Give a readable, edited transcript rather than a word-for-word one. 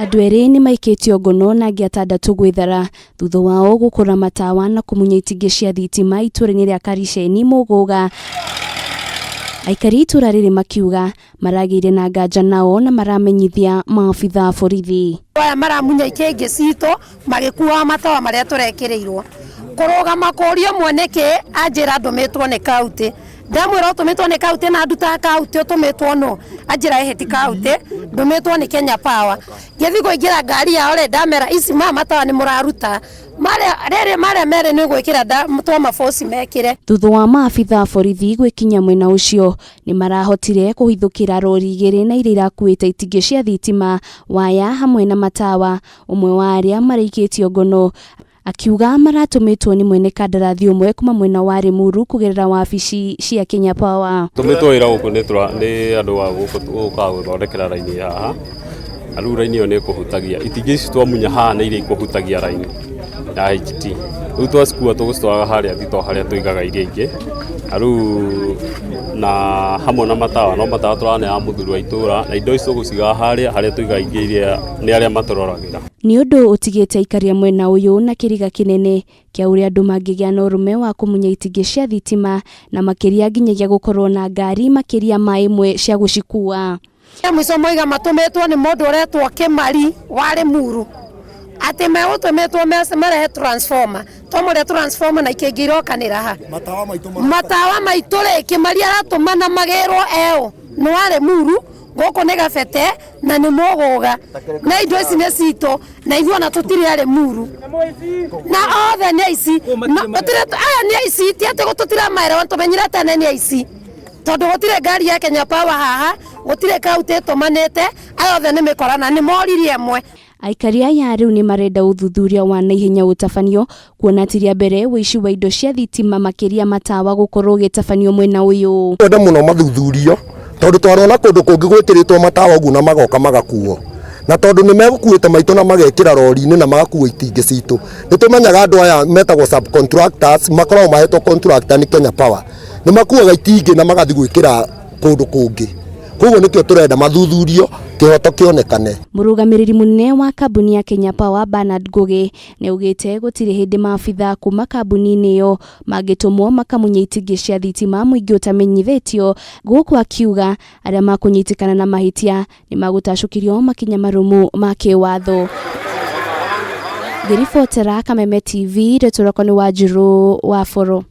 Andũ erĩ nĩ maikĩtio ngono na angĩ atandatu gwĩthara thutha wao gũkora matawa na kũmunya itingĩ cia thitima itũũra-inĩ rĩa Kariceni Mũgũga. Aikari itũũra rĩrĩ makiuga maragĩire na nganja nao na maramenyithia maabitha a borithi. Aya maramunya itingĩ citũ magĩkua matawa marĩa tũrekĩrĩirwo. Kũrũgama kũrio mweneke anjĩra ndũmĩtwo nĩ kaunti. Ndamwĩra ũtũmĩtwo nĩ kaunti na nduta kaunti ũtũmĩtwo no anjĩra eheti kaunti ndũmĩtwo nĩ Kenya Power. Ngĩthi kũingĩra ngari yao rĩ ndamera ici matawa nĩ mũraruta marĩa merĩ nĩ gwĩkĩra twa force mekĩre. Thutha wa maabitha a borithi gwĩkinya mwena ũcio nĩ marahotire kũhithũkĩra rori igĩrĩ na iria irakuĩte itingĩ cia thitima, waya hamwe na matawa. Ũmwe wa arĩa maraikĩtio ngono akiuga maratũmĩtwo nĩ mwene kandarathi ũmwe kuma mwena wa Limuru kũgerera wabici cia Kenya Power. Tũmĩtwo wĩra gũkũ nĩ andũ a gũka gũthondekera raini haha. Rĩu raini ĩyo nĩ ĩkũhutagia itingĩ ici twamunya haha nĩ iria ikũhutagia raini ya HT. Rĩu twacikua tũgũcitwaraga harĩa thitoo harĩa tũigaga iria ingĩ. Rĩu na hamwe na matawa no matawa tũraneaga mũthuri wa itũũra na indo ici tũgũcigaga harĩa tũigaga ingĩ iria nĩ arĩa matũroragĩra. Nĩ ũndũ ũtigĩte aikaria mwena ũyũ na kĩriga kĩnene kĩa ũrĩa andũ mangĩgĩa na ũrũme wa kũmunya itingĩ cia thitima na makĩria nginyagia gũkorwo na ngari makĩria ma ĩmwe cia gũcikua. Mũico moiga matũmĩtwo nĩ mũndũ ũretwo Kĩmari wa Limuru atĩ megũtũmĩtwo marehe transformer twamũre transformer na ikĩngĩ irokanĩra ha matawa maitũ rĩ Kĩmari aratũmana magĩrwo eũ nĩ wa Limuru gũkũ nĩ Gabete na nĩ Mũgũga na indo ici nĩ citũ na ithuĩ ona tũtirĩ Limuru na othe nĩ aici aya nĩ aici ti atĩ gũtũtiramaĩra tũmenyire tene nĩ aici tondũ gũtirĩ ngari ya Kenya Power haha gũtirĩ kaunti tũmanĩte aya othe nĩ mĩkorana nĩ moririe mwe. Aikari aya rĩu nĩ marenda ũthuthuria wa naihenya gũtabanio kuona atĩ rĩa mbere ũici wa indo cia thitima makĩria matawa gũkorwo ũgĩtabanio mwena ũyũ. Twenda mũno mathuthurio tondũ twarona kũndũ kũngĩ gwĩkĩrĩtwo matawa ũguo na magoka magakuo na tondũ nĩ megũkuĩte maitũ na magekĩra rori-inĩ na magakua itingĩ citũ. Nĩ tũmenyaga andũ aya metagwo subcontractors makoragwo mahetwo contractor nĩ Kenya Power nĩ makuaga itingĩ na magathi gwĩkĩra kũndũ kũngĩ. Koguo nĩkĩo tũrenda mathuthurio kĩhoto kĩonekane. Mũrũgamĩrĩri mũnene wa kambuni ya Kenya Power Bernard Ngugi nĩ augĩte gũtirĩ hĩndĩ maabitha kuma kambuni-inĩ ĩyo mangĩtũmwo makamunya itingĩ cia thitima mũingĩ ũtamenyithĩtio, gũkũ akiuga arĩa makũnyitĩkana na mahĩtia nĩ magũtacũkĩrio makinya marũmu ma kĩwatho. Ngĩribotera Kameme TV, Rĩtũroko nĩ Wanjirũ wa Boro.